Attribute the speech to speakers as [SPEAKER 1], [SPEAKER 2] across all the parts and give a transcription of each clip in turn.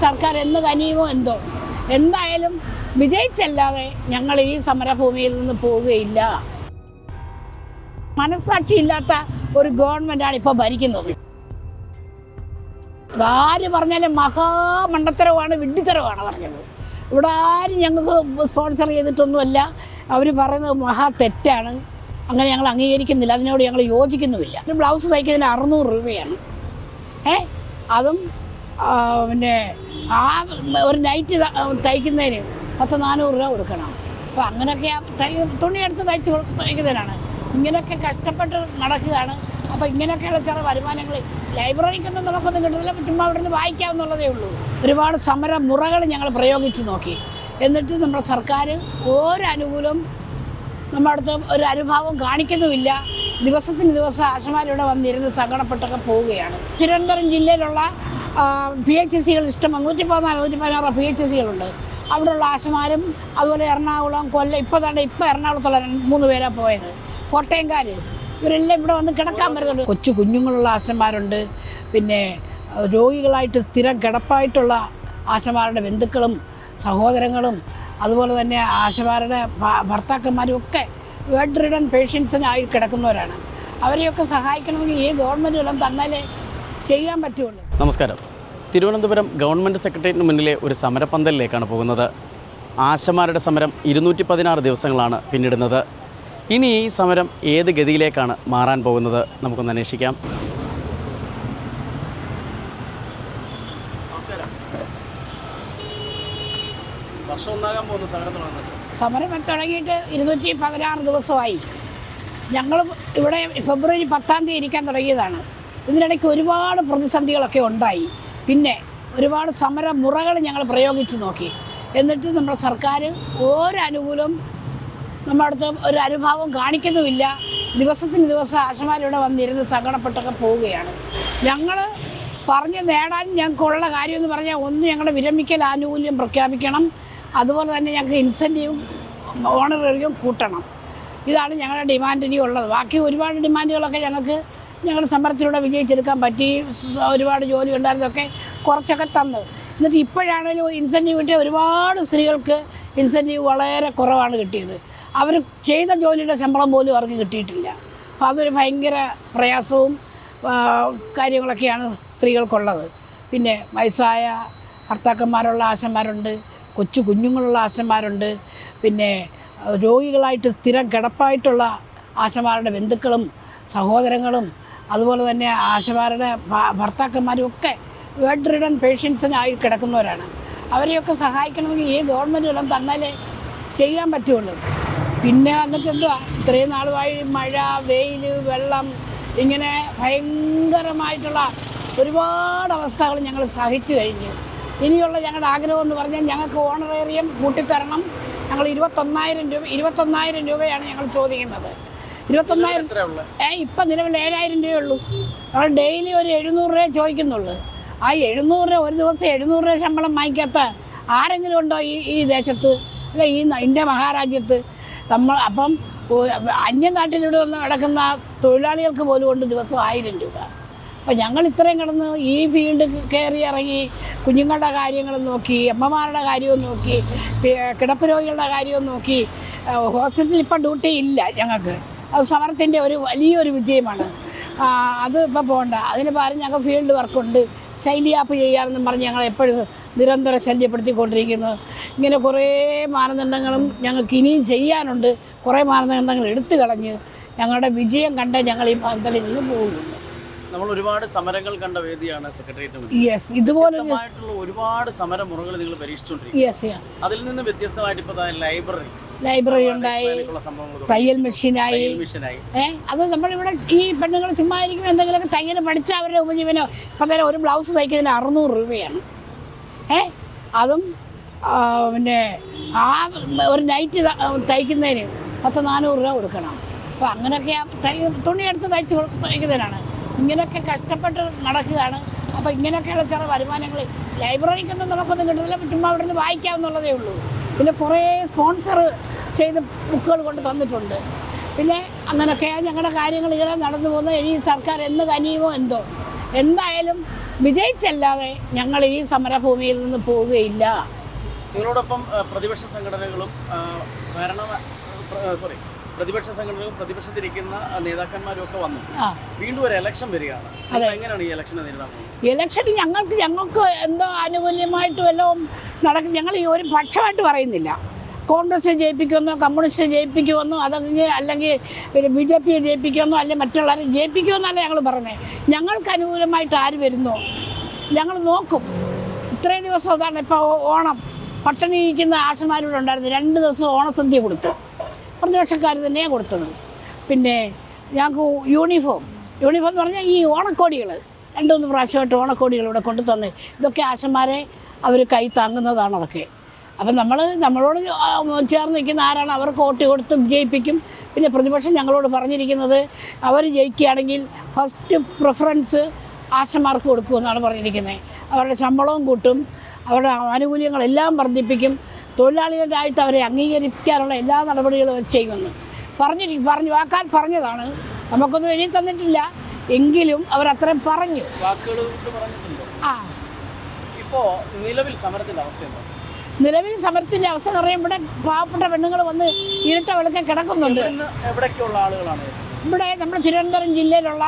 [SPEAKER 1] സർക്കാർ എന്ന് കനിയുമോ എന്തോ എന്തായാലും വിജയിച്ചല്ലാതെ ഞങ്ങൾ ഈ സമരഭൂമിയിൽ നിന്ന് പോവുകയില്ല. മനസ്സാക്ഷിയില്ലാത്ത ഒരു ഗവൺമെൻറ്റാണ് ഇപ്പോൾ ഭരിക്കുന്നത്. ആര് പറഞ്ഞാലും മഹാമണ്ടത്തരമാണ്, വിഡ്ഢിത്തരമാണ് പറഞ്ഞത്. ഇവിടെ ആരും ഞങ്ങൾക്ക് സ്പോൺസർ ചെയ്തിട്ടൊന്നുമല്ല. അവർ പറയുന്നത് മഹാ തെറ്റാണ്. അങ്ങനെ ഞങ്ങൾ അംഗീകരിക്കുന്നില്ല, അതിനോട് ഞങ്ങൾ യോജിക്കുന്നുമില്ല. ഒരു ബ്ലൗസ് തയ്ക്കുന്നതിന് 600 രൂപയാണ്. അതും പിന്നെ ആ ഒരു നൈറ്റ് തയ്ക്കുന്നതിന് 400 രൂപ കൊടുക്കണം. അപ്പോൾ അങ്ങനെയൊക്കെ തുണിയെടുത്ത് തയ്ക്കുന്നതിനാണ്. ഇങ്ങനെയൊക്കെ കഷ്ടപ്പെട്ട് നടക്കുകയാണ്. അപ്പോൾ ഇങ്ങനെയൊക്കെയുള്ള ചില വരുമാനങ്ങൾ ലൈബ്രറിക്കൊന്നും നമുക്കൊന്നും കിട്ടുന്നില്ല. ചുമ്മാ അവിടെ നിന്ന് വായിക്കാവുന്നുള്ളതേ ഉള്ളൂ. ഒരുപാട് സമര മുറകൾ ഞങ്ങൾ പ്രയോഗിച്ച് നോക്കി. എന്നിട്ട് നമ്മുടെ സർക്കാർ ഒരനുകൂലം നമ്മുടെ അടുത്ത് ഒരു അനുഭാവം കാണിക്കുന്നുമില്ല. ദിവസത്തിന് ദിവസം ആശമാരിവിടെ വന്നിരുന്ന് സങ്കടപ്പെട്ടൊക്കെ പോവുകയാണ്. തിരുവനന്തപുരം ജില്ലയിലുള്ള PHCകൾ ഇഷ്ടം 114-116 PHCകളുണ്ട്. അവിടെയുള്ള ആശമാരും അതുപോലെ എറണാകുളം, കൊല്ലം, ഇപ്പോൾ എറണാകുളത്തുള്ള 3 പേരാണ് പോയത്. കോട്ടയംകാർ ഇവരെല്ലാം ഇവിടെ വന്ന് കിടക്കാൻ വരുന്നുണ്ട്. കൊച്ചു കുഞ്ഞുങ്ങളുള്ള ആശമാരുണ്ട്. പിന്നെ രോഗികളായിട്ട് സ്ഥിരം കിടപ്പായിട്ടുള്ള ആശമാരുടെ ബന്ധുക്കളും സഹോദരങ്ങളും അതുപോലെ തന്നെ ആശമാരുടെ ഭർത്താക്കന്മാരും ഒക്കെ ബെഡ് റിഡൻ പേഷ്യൻസിനായി കിടക്കുന്നവരാണ്. അവരെയൊക്കെ സഹായിക്കണമെങ്കിൽ ഈ ഗവൺമെൻറ് വല്ലതും തന്നാലേ ചെയ്യാൻ പറ്റുള്ളൂ.
[SPEAKER 2] നമസ്കാരം. തിരുവനന്തപുരം ഗവൺമെൻറ് സെക്രട്ടേറിയറ്റിന് മുന്നിലെ ഒരു സമരപ്പന്തലിലേക്കാണ് പോകുന്നത്. ആശമാരുടെ സമരം 216 ദിവസങ്ങളാണ് പിന്നിടുന്നത്. ഇനി ഈ സമരം ഏത് ഗതിയിലേക്കാണ് മാറാൻ പോകുന്നത് നമുക്കൊന്ന് അന്വേഷിക്കാം. നമസ്കാരം. വർഷം ഒന്നാകാൻ പോകുന്ന സമരം
[SPEAKER 1] തുടങ്ങിയിട്ട് 216 ദിവസമായി. ഞങ്ങൾ ഇവിടെ ഫെബ്രുവരി 10-ാം തീയതി ഇരിക്കാൻ തുടങ്ങിയതാണ്. ഇതിനിടയ്ക്ക് ഒരുപാട് പ്രതിസന്ധികളൊക്കെ ഉണ്ടായി. പിന്നെ ഒരുപാട് സമര മുറകൾ ഞങ്ങൾ പ്രയോഗിച്ച് നോക്കി. എന്നിട്ട് നമ്മുടെ സർക്കാർ ഒരനുകൂലം നമ്മുടെ അടുത്ത് ഒരു അനുഭാവം കാണിക്കുന്നുമില്ല. ദിവസത്തിന് ദിവസം ആശമാരിവിടെ വന്നിരുന്ന് സങ്കടപ്പെട്ടൊക്കെ പോവുകയാണ്. ഞങ്ങൾ പറഞ്ഞ് നേടാൻ ഞങ്ങൾക്കുള്ള കാര്യമെന്ന് പറഞ്ഞാൽ ഒന്ന്, ഞങ്ങളുടെ വിരമിക്കൽ ആനുകൂല്യം പ്രഖ്യാപിക്കണം. അതുപോലെ തന്നെ ഞങ്ങൾക്ക് ഇൻസെൻറ്റീവും ഓണറേറിയം കൂട്ടണം. ഇതാണ് ഞങ്ങളുടെ ഡിമാൻഡ് ഇനി ഉള്ളത്. ബാക്കി ഒരുപാട് ഡിമാൻഡുകളൊക്കെ ഞങ്ങളുടെ സമരത്തിലൂടെ വിജയിച്ചെടുക്കാൻ പറ്റി. ഒരുപാട് ജോലി ഉണ്ടായിരുന്നതൊക്കെ കുറച്ചൊക്കെ തന്ന്. എന്നിട്ട് ഇപ്പോഴാണെങ്കിലും ഇൻസെൻറ്റീവ് കിട്ടിയ ഒരുപാട് സ്ത്രീകൾക്ക് ഇൻസെൻറ്റീവ് വളരെ കുറവാണ് കിട്ടിയത്. അവർ ചെയ്ത ജോലിയുടെ ശമ്പളം പോലും അവർക്ക് കിട്ടിയിട്ടില്ല. അപ്പോൾ അതൊരു ഭയങ്കര പ്രയാസവും കാര്യങ്ങളൊക്കെയാണ് സ്ത്രീകൾക്കുള്ളത്. പിന്നെ വയസ്സായ ഭർത്താക്കന്മാരുള്ള ആശന്മാരുണ്ട്, കൊച്ചു കുഞ്ഞുങ്ങളുള്ള ആശന്മാരുണ്ട്. പിന്നെ രോഗികളായിട്ട് സ്ഥിരം കിടപ്പായിട്ടുള്ള ആശമാരുടെ ബന്ധുക്കളും സഹോദരങ്ങളും അതുപോലെ തന്നെ ആശമാരുടെ ഭർത്താക്കന്മാരും ഒക്കെ ബെഡ് റിഡൻ പേഷ്യൻസിനായി കിടക്കുന്നവരാണ്. അവരെയൊക്കെ സഹായിക്കണമെങ്കിൽ ഈ ഗവൺമെൻറ് വല്ലതും തന്നാലേ ചെയ്യാൻ പറ്റുള്ളൂ. പിന്നെ എന്നിട്ട് എന്തുവാ, ഇത്രയും നാളുമായി മഴ, വെയിൽ, വെള്ളം, ഇങ്ങനെ ഭയങ്കരമായിട്ടുള്ള ഒരുപാട് അവസ്ഥകൾ ഞങ്ങൾ സഹിച്ചു കഴിഞ്ഞു. ഇനിയുള്ള ഞങ്ങളുടെ ആഗ്രഹം എന്ന് പറഞ്ഞാൽ ഞങ്ങൾക്ക് ഓണറേറിയം കൂട്ടിത്തരണം. ഞങ്ങൾ 21,000 രൂപയാണ് ഞങ്ങൾ ചോദിക്കുന്നത്. 21,000 ഇപ്പം നിലവിൽ 7,000 രൂപയേ ഉള്ളൂ. ഞങ്ങൾ ഡെയിലി ഒരു 700 രൂപ ചോദിക്കുന്നുള്ളൂ. ആ 700 രൂപ, ഒരു ദിവസം 700 രൂപ ശമ്പളം വാങ്ങിക്കാത്ത ആരെങ്കിലും ഉണ്ടോ ഈ ദേശത്ത്, അല്ല ഈ ഇന്ത്യ മഹാരാജ്യത്ത്? അപ്പം അന്യനാട്ടിലൂടെ വന്ന് കിടക്കുന്ന തൊഴിലാളികൾക്ക് പോലും ഉണ്ട് ദിവസം 1000 രൂപ. അപ്പോൾ ഞങ്ങൾ ഇത്രയും കിടന്ന് ഈ ഫീൽഡ് കയറി ഇറങ്ങി കുഞ്ഞുങ്ങളുടെ കാര്യങ്ങളും നോക്കി, അമ്മമാരുടെ കാര്യവും നോക്കി, കിടപ്പ് രോഗികളുടെ കാര്യവും നോക്കി. ഹോസ്പിറ്റലിൽ ഇപ്പം ഡ്യൂട്ടി ഇല്ല ഞങ്ങൾക്ക്. അത് സമരത്തിൻ്റെ ഒരു വലിയൊരു വിജയമാണ്. അത് ഇപ്പോൾ പോകണ്ട. അതിന് പകരം ഞങ്ങൾക്ക് ഫീൽഡ് വർക്കുണ്ട്. ശൈലി ആപ്പ് ചെയ്യാമെന്നും പറഞ്ഞ് ഞങ്ങൾ എപ്പോഴും നിരന്തരം ശല്യപ്പെടുത്തിക്കൊണ്ടിരിക്കുന്നു. ഇങ്ങനെ കുറേ മാനദണ്ഡങ്ങളും ഞങ്ങൾക്ക് ഇനിയും ചെയ്യാനുണ്ട്. കുറേ മാനദണ്ഡങ്ങൾ എടുത്തു കളഞ്ഞ് ഞങ്ങളുടെ വിജയം കണ്ട് ഞങ്ങൾ ഈ പന്തലിൽ നിന്ന് പോകുന്നുണ്ട്.
[SPEAKER 2] നമ്മൾ ഒരുപാട് സമരങ്ങൾ കണ്ട വേദിയാണ് സെക്രട്ടേറിയറ്റ്.
[SPEAKER 1] യെസ്, ഇതുപോലെ
[SPEAKER 2] ഒരുപാട് സമരമുറകൾ നിങ്ങൾ പരീക്ഷിച്ചുകൊണ്ടിരിക്കുന്നു.
[SPEAKER 1] യെസ്.
[SPEAKER 2] അതിൽ നിന്ന് വ്യത്യസ്തമായിട്ട് ഇപ്പോൾ
[SPEAKER 1] ലൈബ്രറി ഉണ്ടായി, തയ്യൽ മെഷീനായി. അത് നമ്മളിവിടെ ഈ പെണ്ണുങ്ങൾ ചുമ്മാ ഇരിക്കും, എന്തെങ്കിലുമൊക്കെ തയ്യൽ പഠിച്ചാൽ അവരുടെ ഉപജീവനം. ഇപ്പം തന്നെ ഒരു ബ്ലൗസ് തയ്ക്കുന്നതിന് 600 രൂപയാണ്. അതും പിന്നെ ആ ഒരു നൈറ്റ് തയ്ക്കുന്നതിന് 400 രൂപ കൊടുക്കണം. അപ്പോൾ അങ്ങനെയൊക്കെ തുണിയെടുത്ത് തയ്ക്കുന്നതിനാണ്. ഇങ്ങനെയൊക്കെ കഷ്ടപ്പെട്ട് നടക്കുകയാണ്. അപ്പോൾ ഇങ്ങനെയൊക്കെയുള്ള ചില വരുമാനങ്ങൾ ലൈബ്രറിക്കൊന്നും നമുക്കൊന്നും കിട്ടുന്നില്ല. ചുമ്മാ അവിടെ നിന്ന് വായിക്കാവുന്നുള്ളതേ ഉള്ളൂ. പിന്നെ കുറേ സ്പോൺസർ ചെയ്ത് ബുക്കുകൾ കൊണ്ട് തന്നിട്ടുണ്ട്. പിന്നെ അങ്ങനെയൊക്കെ ഞങ്ങളുടെ കാര്യങ്ങൾ ഇവിടെ നടന്നു പോകുന്നത്. ഇനി സർക്കാർ എന്ന് കനിയുമോ എന്തോ എന്തായാലും വിജയിച്ചല്ലാതെ ഞങ്ങൾ ഈ സമരഭൂമിയിൽ നിന്ന് പോവുകയില്ല.
[SPEAKER 2] നിങ്ങളോടൊപ്പം പ്രതിപക്ഷ സംഘടനകളും പ്രതിപക്ഷ സംഘടനകളും പ്രതിപക്ഷത്തിരിക്കുന്ന നേതാക്കന്മാരും ഒക്കെ വന്നു. വീണ്ടും ഒരു ഇലക്ഷൻ വരികയാണ്. എങ്ങനെയാണ് ഈ ഇലക്ഷനെ നേരിടാൻ പോകുന്നത്?
[SPEAKER 1] ഇലക്ഷന് ഞങ്ങൾക്ക് എന്തോ ആനുകൂല്യമായിട്ട് വല്ലതും നടക്കും. ഞങ്ങൾ ഈ ഒരു പക്ഷമായിട്ട് പറയുന്നില്ല. കോൺഗ്രസ് ജയിപ്പിക്കുമെന്നോ കമ്മ്യൂണിസ്റ്റ് ജയിപ്പിക്കുമെന്നോ അല്ലെങ്കിൽ പിന്നെ BJP ജയിപ്പിക്കുമെന്നോ അല്ലെങ്കിൽ മറ്റുള്ളവരെ ജയിപ്പിക്കുമെന്നല്ല ഞങ്ങൾ പറഞ്ഞത്. ഞങ്ങൾക്ക് അനുകൂലമായിട്ട് ആര് വരുന്നോ ഞങ്ങൾ നോക്കും. ഇത്രയും ദിവസം അതാണ്. ഇപ്പോൾ ഓണം പട്ടിണി ഇരിക്കുന്ന ആശമാരിവിടെ ഉണ്ടായിരുന്നു. 2 ദിവസം ഓണസദ്യ കൊടുത്തു. പ്രതിപക്ഷക്കാർ തന്നെയാണ് കൊടുത്തത്. പിന്നെ ഞങ്ങൾക്ക് യൂണിഫോം എന്ന് പറഞ്ഞാൽ ഈ ഓണക്കോടികൾ 2-3 പ്രാവശ്യമായിട്ട് ഓണക്കോടികൾ ഇവിടെ കൊണ്ടു തന്ന് ഇതൊക്കെ ആശന്മാരെ അവർ കൈ താങ്ങുന്നതാണ്. അതൊക്കെ അപ്പം നമ്മളോട് ചേർന്ന് നിൽക്കുന്ന ആരാണ് അവർക്ക് വോട്ട് കൊടുത്ത് വിജയിപ്പിക്കും. പിന്നെ പ്രതിപക്ഷം ഞങ്ങളോട് പറഞ്ഞിരിക്കുന്നത് അവർ ജയിക്കുകയാണെങ്കിൽ ഫസ്റ്റ് പ്രിഫറൻസ് ആശമാർക്ക് കൊടുക്കുമെന്നാണ് പറഞ്ഞിരിക്കുന്നത്. അവരുടെ ശമ്പളവും കൂട്ടും, അവരുടെ ആനുകൂല്യങ്ങളെല്ലാം വർദ്ധിപ്പിക്കും, തൊഴിലാളികളായിട്ട് അവരെ അംഗീകരിക്കാനുള്ള എല്ലാ നടപടികളും അവർ ചെയ്യുമെന്ന് വാക്കാൽ പറഞ്ഞതാണ്. നമുക്കൊന്നും എഴുതി തന്നിട്ടില്ല എങ്കിലും അവരത്രയും പറഞ്ഞു.
[SPEAKER 2] ഇപ്പോൾ നിലവിൽ സമരത്തിൻ്റെ അവസ്ഥ
[SPEAKER 1] എന്ന് പറയുമ്പോൾ ഇവിടെ പാവപ്പെട്ട പെണ്ണുങ്ങൾ വന്ന് ഇരട്ട വെളുക്കെ കിടക്കുന്നുണ്ട്.
[SPEAKER 2] എവിടേക്കുള്ള ആളുകളാണ്?
[SPEAKER 1] ഇവിടെ നമ്മുടെ തിരുവനന്തപുരം ജില്ലയിലുള്ള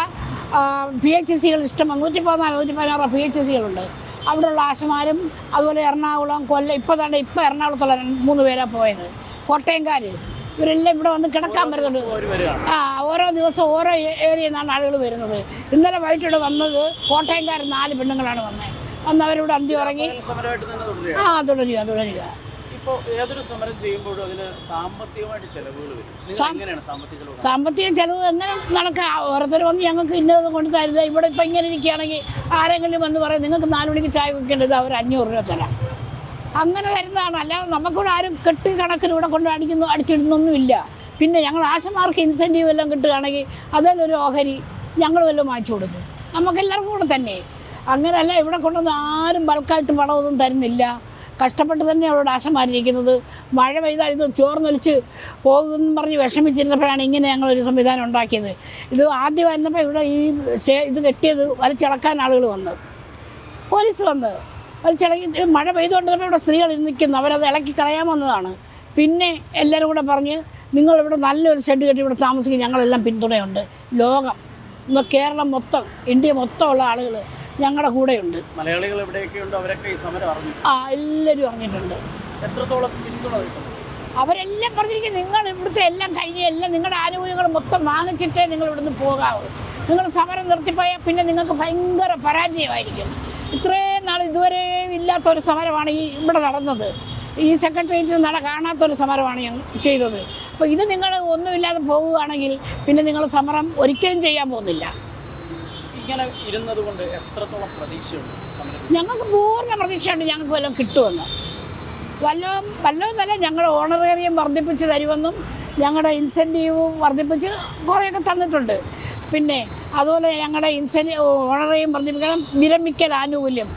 [SPEAKER 1] PHCകൾ ഇഷ്ടം 114-116 PHCകളുണ്ട്. അവിടെയുള്ള ആശമാരും അതുപോലെ എറണാകുളം, കൊല്ലം, ഇപ്പോൾ എറണാകുളത്തുള്ള 3 പേരാണ് പോയത്. കോട്ടയംകാർ ഇവരെല്ലാം ഇവിടെ വന്ന് കിടക്കാൻ വരുന്നുണ്ട്. ഓരോ ദിവസം ഓരോ ഏരിയയിൽ നിന്നാണ് ആളുകൾ വരുന്നത്. ഇന്നലെ വൈകിട്ട് വന്നത് കോട്ടയംകാർ 4 പെണ്ണുങ്ങളാണ് വന്നവരിവിടെ അന്തി ഉറങ്ങി. തുടരുക.
[SPEAKER 2] ഇപ്പോൾ ഏതൊരു സമരം ചെയ്യുമ്പോഴും അതിന് സാമ്പത്തികമായിട്ട് ചെലവുകൾ വരും.
[SPEAKER 1] സാമ്പത്തിക ചെലവ് എങ്ങനെ നടക്കാം? ഓരോരുത്തർ വന്ന് ഞങ്ങൾക്ക് ഇന്നത് കൊണ്ട് തരുന്നത്. ഇവിടെ ഇപ്പം ഇങ്ങനെ ഇരിക്കുകയാണെങ്കിൽ ആരെങ്കിലും വന്ന് പറയും നിങ്ങൾക്ക് 4 മണിക്ക് ചായ കുടിക്കേണ്ടത് അവർ 500 രൂപ തരാം. അങ്ങനെ തരുന്നതാണ്. അല്ലാതെ നമുക്കിവിടെ ആരും കെട്ടി കണക്കിന് ഇവിടെ കൊണ്ട് അടിച്ചിടുന്നൊന്നുമില്ല. പിന്നെ ഞങ്ങൾ ആശമാർക്ക് ഇൻസെൻറ്റീവ് എല്ലാം കിട്ടുകയാണെങ്കിൽ അതിലൊരു ഓഹരി ഞങ്ങൾ വല്ലതും വാങ്ങിച്ചു കൊടുക്കും. നമുക്കെല്ലാവർക്കും കൂടെ തന്നെ. അങ്ങനെയല്ല ഇവിടെ കൊണ്ടൊന്നും ആരും ബൾക്കായിട്ട് പണമൊന്നും തരുന്നില്ല. കഷ്ടപ്പെട്ട് തന്നെ അവരോട് ആശമാരിയിരിക്കുന്നത്. മഴ പെയ്താൽ ഇത് ചോർന്നൊലിച്ച് പോകുമെന്ന് പറഞ്ഞ് വിഷമിച്ചിരുന്നപ്പോഴാണ് ഇങ്ങനെ ഞങ്ങളൊരു സംവിധാനം ഉണ്ടാക്കിയത്. ഇത് ആദ്യം വരുന്നപ്പോൾ ഇവിടെ ഈ ഇത് കെട്ടിയത് വലിച്ചിളക്കാൻ ആളുകൾ വന്ന്, പോലീസ് വന്ന് വലിച്ചിളക്കി മഴ പെയ്തുകൊണ്ടിരുന്നപ്പോൾ ഇവിടെ സ്ത്രീകൾ നിൽക്കുന്നു. അവരത് ഇളക്കി കളയാൻ വന്നതാണ്. പിന്നെ എല്ലാവരും കൂടെ പറഞ്ഞ് നിങ്ങളിവിടെ നല്ലൊരു ഷെഡ് കെട്ടി ഇവിടെ താമസിക്കും, ഞങ്ങളെല്ലാം പിന്തുണയുണ്ട്. ലോകം ഇന്ന് കേരളം മൊത്തം, ഇന്ത്യ മൊത്തമുള്ള ആളുകൾ ഞങ്ങളുടെ കൂടെയുണ്ട്.
[SPEAKER 2] മലയാളികൾ എവിടെയൊക്കെയുണ്ട് അവരൊക്കെ ഈ സമരം അറിഞ്ഞു.
[SPEAKER 1] എല്ലാവരും അറിഞ്ഞിട്ടുണ്ട്.
[SPEAKER 2] എത്രത്തോളം പിന്തുണ കിട്ടുന്നു?
[SPEAKER 1] അവരെല്ലാം പറഞ്ഞിരിക്കും നിങ്ങൾ ഇവിടുത്തെ എല്ലാം കഴിഞ്ഞ് എല്ലാം നിങ്ങളുടെ ആനുകൂല്യങ്ങൾ മൊത്തം വാങ്ങിച്ചിട്ടേ നിങ്ങൾ ഇവിടുന്ന് പോകാവൂ. നിങ്ങൾ സമരം നിർത്തിപ്പോയാൽ പിന്നെ നിങ്ങൾക്ക് ഭയങ്കര പരാജയമായിരിക്കും. ഇത്രയും നാൾ ഇതുവരെ ഇല്ലാത്തൊരു സമരമാണ് ഇവിടെ നടന്നത്. ഈ സെക്രട്ടേറിയറ്റിൽ കാണാത്തൊരു സമരമാണ് ഞങ്ങൾ ചെയ്തത്. അപ്പോൾ ഇത് നിങ്ങൾ ഒന്നുമില്ലാതെ പോവുകയാണെങ്കിൽ പിന്നെ നിങ്ങൾ സമരം ഒരിക്കലും ചെയ്യാൻ പോകുന്നില്ല.
[SPEAKER 2] ഇങ്ങനെ ഇരുന്നത് കൊണ്ട് എത്രത്തോളം പ്രതീക്ഷയുണ്ട്?
[SPEAKER 1] ഞങ്ങൾക്ക് പൂർണ്ണ പ്രതീക്ഷയുണ്ട് ഞങ്ങൾക്ക് വല്ലതും കിട്ടുമെന്ന്. വല്ലതും ഞങ്ങൾ ഓണറേറിയം വർദ്ധിപ്പിച്ച് തരുമെന്നും ഞങ്ങളുടെ ഇൻസെൻറ്റീവ് വർദ്ധിപ്പിച്ച് കുറേയൊക്കെ തന്നിട്ടുണ്ട്. പിന്നെ അതുപോലെ ഞങ്ങളുടെ ഓണറേറിയം വർദ്ധിപ്പിക്കണം. വിരമിക്കൽ ആനുകൂല്യം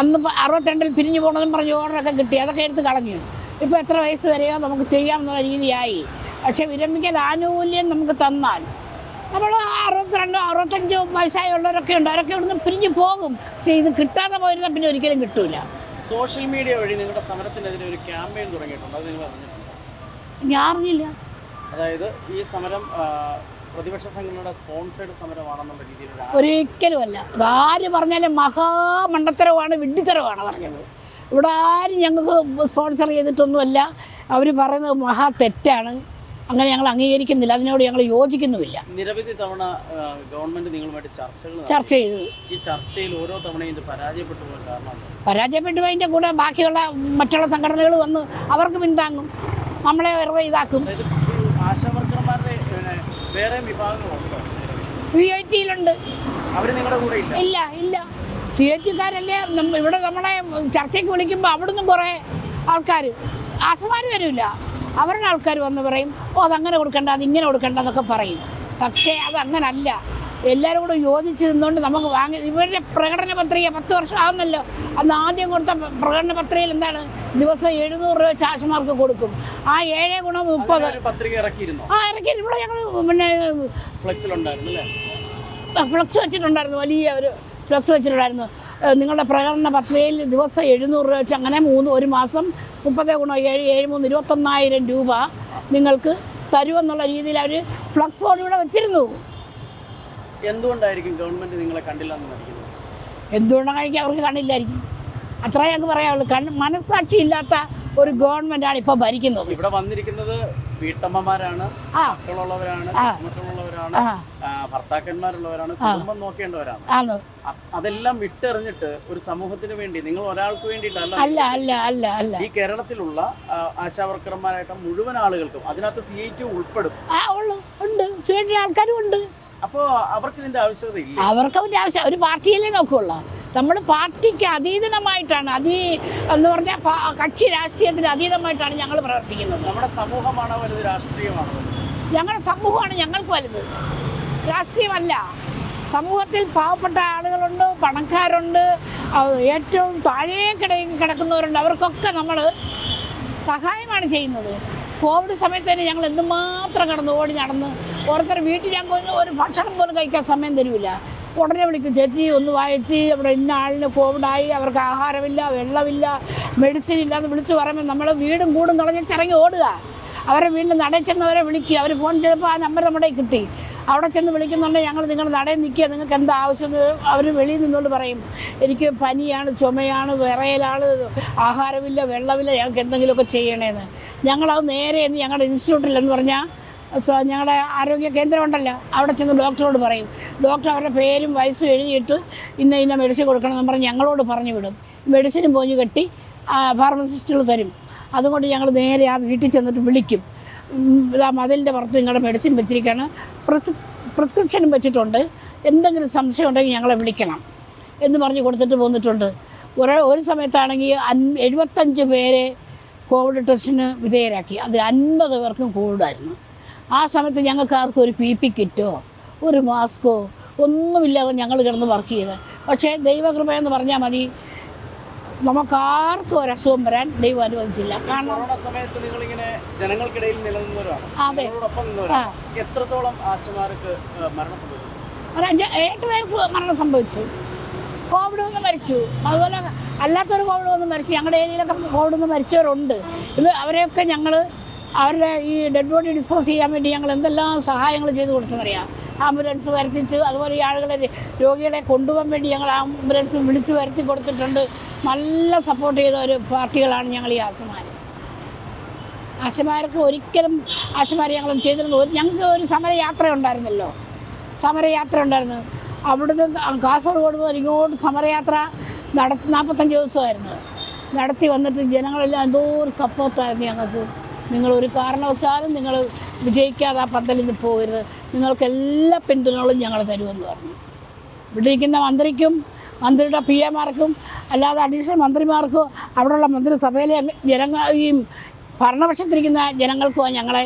[SPEAKER 1] അന്ന് 62-ൽ പിരിഞ്ഞു പോകണമെന്നും പറഞ്ഞ് ഓർഡറൊക്കെ കിട്ടി, അതൊക്കെ എടുത്ത് കളഞ്ഞു. ഇപ്പോൾ എത്ര വയസ്സ് വരെയോ നമുക്ക് ചെയ്യാമെന്നുള്ള രീതിയായി. പക്ഷേ വിരമിക്കൽ ആനുകൂല്യം നമുക്ക് തന്നാൽ നമ്മൾ 62-65 വയസ്സായുള്ളവരൊക്കെ ഉണ്ട്, അവരൊക്കെ ഇവിടുന്ന് പിരിഞ്ഞു പോകും. പക്ഷേ ഇത് കിട്ടാതെ പോയിരുന്നാൽ പിന്നെ ഒരിക്കലും കിട്ടൂല.
[SPEAKER 2] സോഷ്യൽ മീഡിയ വഴി നിങ്ങളുടെ സമരത്തിനെതിരെ ഒരു ക്യാമ്പയിൻ തുടങ്ങിയിട്ടുണ്ട്, അത് നിങ്ങൾ അറിഞ്ഞിട്ടുണ്ടോ?
[SPEAKER 1] ഞാൻ അറിഞ്ഞില്ല.
[SPEAKER 2] അതായത് ഈ സമരം പ്രതിപക്ഷ സംഘടനയുടെ സ്പോൺസേഡ് സമരമാണെന്നുള്ള രീതിയിൽ
[SPEAKER 1] ഒരിക്കലുമല്ല. അതാര് പറഞ്ഞാലും മഹാമണ്ടത്തരമാണ്, വിഡ്ഢിത്തരമാണ് പറഞ്ഞത്. ഇവിടെ ആരും ഞങ്ങൾക്ക് സ്പോൺസർ ചെയ്തിട്ടൊന്നുമല്ല. അവർ പറയുന്നത് മഹാ തെറ്റാണ്. അങ്ങനെ ഞങ്ങൾ അംഗീകരിക്കുന്നില്ല, അതിനോട് ഞങ്ങൾ യോജിക്കുന്നുമില്ല.
[SPEAKER 2] നിരവധി തവണ ഗവൺമെന്റ് നിങ്ങളുമായിട്ട്
[SPEAKER 1] ചർച്ച ചെയ്തു.
[SPEAKER 2] ഈ ചർച്ചയിൽ ഓരോ തവണയും ഇത് പരാജയപ്പെട്ടു പോകാൻ കാരണം
[SPEAKER 1] പരാജയപ്പെട്ടു പോയതിൻ്റെ കൂടെ ബാക്കിയുള്ള മറ്റുള്ള സംഘടനകൾ വന്ന് അവർക്ക് പിന്താങ്ങും, നമ്മളെ വെറുതെ ഇതാക്കും.
[SPEAKER 2] ആശാവർക്കർമാരുടെ വേറെ വിഭാഗങ്ങളുണ്ടോ?
[SPEAKER 1] CIT-യിലുണ്ട്.
[SPEAKER 2] അവർ നിങ്ങളുടെ കൂടെ
[SPEAKER 1] ഇല്ല. CIT-കാരല്ലേ ഇവിടെ നമ്മളെ ചർച്ചയ്ക്ക് വിളിക്കുമ്പോൾ അവിടുന്ന് കുറേ ആൾക്കാർ ആശമാർ വരില്ല. അവരുടെ ആൾക്കാർ വന്ന് പറയും അതങ്ങനെ കൊടുക്കണ്ട, അതിങ്ങനെ കൊടുക്കണ്ട എന്നൊക്കെ പറയും. പക്ഷേ അതങ്ങനല്ല. എല്ലാവരും കൂടെ യോജിച്ച് നിന്നുകൊണ്ട് നമുക്ക് ഇവരുടെ പ്രകടന പത്രിക 10 വർഷം ആകുന്നല്ലോ. അന്ന് ആദ്യം കൊടുത്ത പ്രകടന പത്രികയിൽ എന്താണ്, ദിവസം 700 രൂപ ആശമാർക്ക് കൊടുക്കും. ആ 7 ഗുണം 30 ഇറക്കി. ഇവിടെ ഞങ്ങൾ പിന്നെ ഫ്ലക്സ് വെച്ചിട്ടുണ്ടായിരുന്നു, വലിയ ഒരു ഫ്ലക്സ് വെച്ചിട്ടുണ്ടായിരുന്നു. നിങ്ങളുടെ പ്രകടന പത്രികയിൽ ദിവസം 700 രൂപ വെച്ച് അങ്ങനെ ഒരു മാസം 30 ഗുണം 7 7 3 21,000 രൂപ നിങ്ങൾക്ക് തരുമെന്നുള്ള രീതിയിൽ അവർ ഫ്ലക്സ് ബോർഡ് ഇവിടെ വെച്ചിരുന്നു.
[SPEAKER 2] എന്തുകൊണ്ടായിരിക്കും ഗവൺമെൻറ് നിങ്ങളെ കണ്ടില്ല എന്ന് നടിക്കുന്നത്?
[SPEAKER 1] എന്തുകൊണ്ടാണ് കഴിക്കാൻ അവർക്ക് കണ്ടില്ലായിരിക്കും. അത്രേ ഞങ്ങൾക്ക് പറയാനുള്ളൂ. മനസ്സാക്ഷി ഇല്ലാത്ത ഒരു ഗവൺമെൻറ്റാണ് ഇപ്പോൾ ഭരിക്കുന്നത്.
[SPEAKER 2] ഇവിടെ വന്നിരിക്കുന്നത് വീട്ടമ്മമാരാണ്, മക്കളുള്ളവരാണ്, മക്കളുള്ളവരാണ്, ഭർത്താക്കന്മാരുള്ളവരാണ്, കുടുംബം നോക്കേണ്ടവരാണ്. അതെല്ലാം വിട്ടെറിഞ്ഞിട്ട് ഒരു സമൂഹത്തിന് വേണ്ടി നിങ്ങൾ ഒരാൾക്ക് വേണ്ടിയിട്ടല്ല.
[SPEAKER 1] അല്ല അല്ല അല്ല അല്ല
[SPEAKER 2] ഈ കേരളത്തിലുള്ള ആശാവർക്കർമാരായിട്ട് മുഴുവൻ ആളുകൾക്കും അതിനകത്ത് CIT ഉൾപ്പെടും.
[SPEAKER 1] ഉണ്ട്, CIT ആൾക്കാരും ഉണ്ട്.
[SPEAKER 2] അപ്പോൾ അവർക്ക് ഇതിന്റെ ആവശ്യകതയില്ല.
[SPEAKER 1] അവർക്ക് അതിൻ്റെ ആവശ്യം ഒരു പാർട്ടിയിലേ നോക്കുകയുള്ളൂ. നമ്മൾ പാർട്ടിക്ക് അതീതമായിട്ടാണ് എന്ന് പറഞ്ഞാൽ കക്ഷി രാഷ്ട്രീയത്തിന് അതീതമായിട്ടാണ് ഞങ്ങൾ പ്രവർത്തിക്കുന്നത്.
[SPEAKER 2] നമ്മുടെ സമൂഹമാണോ വലുത്, രാഷ്ട്രീയമാണോ വലുത്?
[SPEAKER 1] ഞങ്ങളുടെ സമൂഹമാണ് ഞങ്ങൾക്ക് വലുത്, രാഷ്ട്രീയമല്ല. സമൂഹത്തിൽ പാവപ്പെട്ട ആളുകളുണ്ട്, പണക്കാരുണ്ട്, ഏറ്റവും താഴേ കിടക്കുന്നവരുണ്ട്. അവർക്കൊക്കെ നമ്മൾ സഹായമാണ് ചെയ്യുന്നത്. കോവിഡ് സമയത്ത് തന്നെ ഞങ്ങൾ എന്തുമാത്രം കടന്ന് ഓടി നടന്ന് ഓരോരുത്തർ വീട്ടിൽ ഞങ്ങൾക്ക് ഒരു ഭക്ഷണം പോലും കഴിക്കാൻ സമയം തരില്ല. ഉടനെ വിളിക്കും, ചേച്ചി ഒന്ന് വായിച്ച് അവിടെ ഇന്ന ആളിന് കോവിഡായി, അവർക്ക് ആഹാരമില്ല, വെള്ളമില്ല, മെഡിസിൻ ഇല്ലാന്ന് വിളിച്ച് പറയുമ്പോൾ നമ്മൾ വീടും കൂടും കളഞ്ഞിട്ട് ഇറങ്ങി ഓടുക. അവരെ വീണ്ടും നടയിൽ ചെന്നവരെ വിളിക്കുക. അവർ ഫോൺ ചെയ്തപ്പോൾ ആ നമ്പർ നമ്മുടെ കിട്ടി. അവിടെ ചെന്ന് വിളിക്കുന്നുണ്ടെങ്കിൽ ഞങ്ങൾ നിങ്ങൾ നടയിൽ നിൽക്കുക, നിങ്ങൾക്ക് എന്താ ആവശ്യം? അവർ വെളിയിൽ നിന്നുകൊണ്ട് പറയും, എനിക്ക് പനിയാണ്, ചുമയാണ്, വിറയലാണ്, ആഹാരമില്ല, വെള്ളമില്ല, ഞങ്ങൾക്ക് എന്തെങ്കിലുമൊക്കെ ചെയ്യണേന്ന്. ഞങ്ങളത് നേരെ എന്ന് ഞങ്ങളുടെ ഇൻസ്റ്റിറ്റ്യൂട്ടിലെന്ന് പറഞ്ഞാൽ ഞങ്ങളുടെ ആരോഗ്യ കേന്ദ്രമുണ്ടല്ലോ, അവിടെ ചെന്ന് ഡോക്ടറോട് പറയും. ഡോക്ടർ അവരുടെ പേരും വയസ്സും എഴുതിയിട്ട് ഇന്ന മെഡിസിൻ കൊടുക്കണമെന്ന് പറഞ്ഞ് ഞങ്ങളോട് പറഞ്ഞു വിടും. മെഡിസിനും പോഞ്ഞ് കെട്ടി ഫാർമസിസ്റ്റുകൾ തരും. അതുകൊണ്ട് ഞങ്ങൾ നേരെ ആ വീട്ടിൽ ചെന്നിട്ട് വിളിക്കും, ഇതാ മതിലിൻ്റെ പുറത്ത് നിങ്ങളുടെ മെഡിസിൻ വെച്ചിരിക്കുകയാണ്, പ്രിസ്ക്രിപ്ഷനും വെച്ചിട്ടുണ്ട്, എന്തെങ്കിലും സംശയം ഉണ്ടെങ്കിൽ ഞങ്ങളെ വിളിക്കണം എന്ന് പറഞ്ഞ് കൊടുത്തിട്ട് പോന്നിട്ടുണ്ട്. ഒരു സമയത്താണെങ്കിൽ 75 പേരെ കോവിഡ് ടെസ്റ്റിന് വിധേയരാക്കി. അത് 50 പേർക്കും കോവിഡായിരുന്നു. ആ സമയത്ത് ഞങ്ങൾക്ക് ആർക്കും ഒരു PP കിറ്റോ ഒരു മാസ്കോ ഒന്നുമില്ലാതെ ഞങ്ങൾ കിടന്ന് വർക്ക് ചെയ്ത്. പക്ഷേ ദൈവകൃപയെന്ന് പറഞ്ഞാൽ മതി, നമുക്കാർക്കും ഒരസുഖം വരാൻ ദൈവം അനുവദിച്ചില്ല. കാരണം
[SPEAKER 2] കൊറോണ സമയത്ത് നിങ്ങളിങ്ങനെ ജനങ്ങൾക്കിടയിൽ നിലനിന്നവരാണ്.
[SPEAKER 1] അതെ,
[SPEAKER 2] എത്രത്തോളം ആശമാർക്ക് മരണം സംഭവിച്ചു?
[SPEAKER 1] 7 പേർക്ക് മരണം സംഭവിച്ചു. കോവിഡ് വന്ന് മരിച്ചു. അതുപോലെ അല്ലാത്തൊരു കോവിഡ് വന്ന് മരിച്ചു. ഞങ്ങളുടെ ഏരിയയിലൊക്കെ കോവിഡ് വന്ന് മരിച്ചവരുണ്ട്. ഇത് അവരെയൊക്കെ ഞങ്ങൾ അവരുടെ ഈ ഡെഡ് ബോഡി ഡിസ്പോസ് ചെയ്യാൻ വേണ്ടി ഞങ്ങൾ എന്തെല്ലാം സഹായങ്ങൾ ചെയ്ത് കൊടുത്തെന്നറിയാം. ആംബുലൻസ് വരുത്തിച്ച്, അതുപോലെ ഈ ആളുകളെ രോഗികളെ കൊണ്ടുപോകാൻ വേണ്ടി ഞങ്ങൾ ആംബുലൻസ് വിളിച്ച് വരുത്തി കൊടുത്തിട്ടുണ്ട്. നല്ല സപ്പോർട്ട് ചെയ്ത ഒരു പാർട്ടികളാണ് ഞങ്ങൾ ഈ ആശമാർ. ആശമാർക്ക് ഒരിക്കലും ആശമാർ ഞങ്ങളൊന്നും ചെയ്തിരുന്നു. ഞങ്ങൾക്ക് ഒരു സമരയാത്ര ഉണ്ടായിരുന്നു. അവിടുന്ന് കാസർഗോഡ് മുതൽ ഇങ്ങോട്ട് സമരയാത്ര 45 ദിവസമായിരുന്നു നടത്തി വന്നിട്ട് ജനങ്ങളെല്ലാം എന്തോ ഒരു സപ്പോർട്ടായിരുന്നു ഞങ്ങൾക്ക്. നിങ്ങളൊരു കാരണവശാലും നിങ്ങൾ വിജയിക്കാതെ ആ പന്തലിൽ നിന്ന് പോകരുത്, നിങ്ങൾക്ക് എല്ലാ പിന്തുണകളും ഞങ്ങൾ തരുമെന്ന് പറഞ്ഞു. ഇവിടെ ഇരിക്കുന്ന മന്ത്രിക്കും മന്ത്രിയുടെ PAമാർക്കും അല്ലാതെ അഡീഷണൽ മന്ത്രിമാർക്കും അവിടെയുള്ള മന്ത്രിസഭയിലെ ഈ ഭരണപക്ഷത്തിരിക്കുന്ന ജനങ്ങൾക്കും ഞങ്ങളെ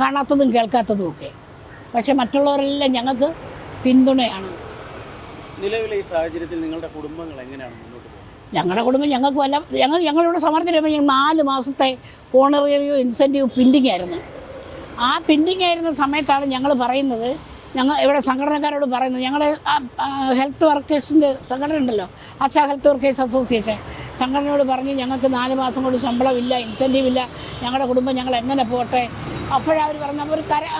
[SPEAKER 1] കാണാത്തതും കേൾക്കാത്തതും ഒക്കെ. പക്ഷെ മറ്റുള്ളവരെല്ലാം ഞങ്ങൾക്ക് പിന്തുണയാണ്.
[SPEAKER 2] നിലവിലെ ഈ സാഹചര്യത്തിൽ നിങ്ങളുടെ കുടുംബങ്ങൾ എങ്ങനെയാണ് മുന്നോട്ട് പോകുന്നത്?
[SPEAKER 1] ഞങ്ങളുടെ കുടുംബം ഞങ്ങളിവിടെ സമരത്തിന് വരുമ്പോൾ 4 മാസത്തെ ഓണറേറിയോ ഇൻസെൻറ്റീവ് പെൻഡിങ് ആയിരുന്നു. ആ പെൻഡിങ് ആയിരുന്ന സമയത്താണ് ഞങ്ങൾ പറയുന്നത്, ഞങ്ങൾ ഇവിടെ സംഘടനക്കാരോട് പറയുന്നത്, ഞങ്ങളുടെ ഹെൽത്ത് വർക്കേഴ്സിൻ്റെ സംഘടന ഉണ്ടല്ലോ, ആശാ ഹെൽത്ത് വർക്കേഴ്സ് അസോസിയേഷൻ സംഘടനയോട് പറഞ്ഞ് ഞങ്ങൾക്ക് 4 മാസം കൊണ്ട് ശമ്പളമില്ല, ഇൻസെൻറ്റീവ് ഇല്ല, ഞങ്ങളുടെ കുടുംബം ഞങ്ങൾ എങ്ങനെ പോട്ടെ. അപ്പോഴവർ പറഞ്ഞു,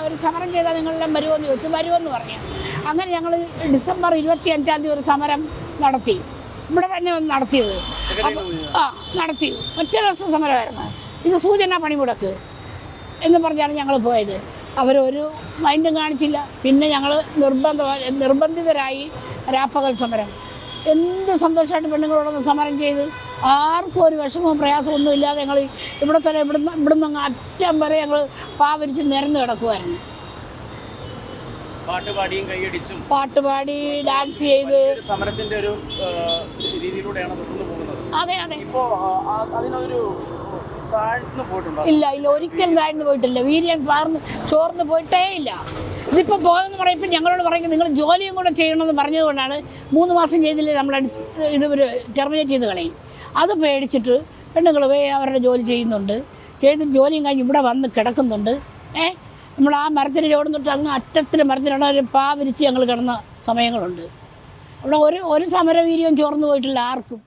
[SPEAKER 1] ഒരു സമരം ചെയ്താൽ നിങ്ങളെല്ലാം വരുമെന്ന് ചോദിച്ചു. വരുമെന്ന് പറഞ്ഞു. അങ്ങനെ ഞങ്ങൾ ഡിസംബർ 25-ാം തീയതി ഒരു സമരം നടത്തി. ഇവിടെ തന്നെ വന്ന് നടത്തിയത്. നടത്തി ഒറ്റ ദിവസം സമരമായിരുന്നു. ഇത് സൂചന പണിമുടക്ക് എന്ന് പറഞ്ഞാണ് ഞങ്ങൾ പോയത്. അവരൊരു മൈൻഡും കാണിച്ചില്ല. പിന്നെ ഞങ്ങൾ നിർബന്ധിതരായി രാപ്പകൽ സമരം. എന്ത് സന്തോഷമായിട്ട് പെണ്ണുങ്ങളോടൊന്ന് സമരം ചെയ്ത് ആർക്കും ഒരു വിഷമവും പ്രയാസമൊന്നും ഇല്ലാതെ ഞങ്ങൾ ഇവിടെ തന്നെ ഇവിടുന്ന് അങ്ങ് അറ്റം വരെ ഞങ്ങൾ പാവരിച്ച് നിരന്ന് കിടക്കുമായിരുന്നു. പാട്ടുപാടി ഡാൻസ് ചെയ്ത്
[SPEAKER 2] സമരത്തിന്റെ ഒരു രീതിയിലൂടെയാണ് തുടർന്ന് പോകുന്നത്.
[SPEAKER 1] അതെ അതെ.
[SPEAKER 2] ഇല്ല
[SPEAKER 1] ഒരിക്കലും താഴ്ന്നു പോയിട്ടില്ല. വീര്യം ചോർന്ന് പോയിട്ടേ ഇല്ല. ഇതിപ്പോൾ പോയെന്ന് പറയുമ്പോൾ ഞങ്ങളോട് പറയുന്നത് നിങ്ങൾ ജോലിയും കൂടെ ചെയ്യണമെന്ന് പറഞ്ഞതുകൊണ്ടാണ് 3 മാസം ചെയ്തില്ലേ നമ്മൾ ഇത് ടെർമിനേറ്റ് ചെയ്ത് കളയും. അത് പേടിച്ചിട്ട് പെണ്ണുങ്ങൾ അവരുടെ ജോലി ചെയ്യുന്നുണ്ട്. ജോലിയും കഴിഞ്ഞ് ഇവിടെ വന്ന് കിടക്കുന്നുണ്ട്. നമ്മൾ ആ മരത്തിന് ചോടുന്നിട്ട് അങ്ങ് അറ്റത്തിൽ മരത്തിനുള്ള ഒരു പാ വിരിച്ച് ഞങ്ങൾ കിടന്ന സമയങ്ങളുണ്ട്. അവിടെ ഒരു സമരവീര്യവും ചോർന്നു പോയിട്ടില്ല ആർക്കും.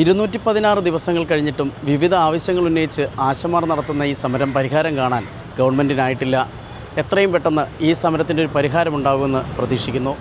[SPEAKER 2] 216 ദിവസങ്ങൾ കഴിഞ്ഞിട്ടും വിവിധ ആവശ്യങ്ങൾ ഉന്നയിച്ച് ആശമാർ നടത്തുന്ന ഈ സമരം പരിഹാരം കാണാൻ ഗവൺമെൻറ്റിനായിട്ടില്ല. എത്രയും പെട്ടെന്ന് ഈ സമരത്തിൻ്റെ ഒരു പരിഹാരമുണ്ടാകുമെന്ന് പ്രതീക്ഷിക്കുന്നു.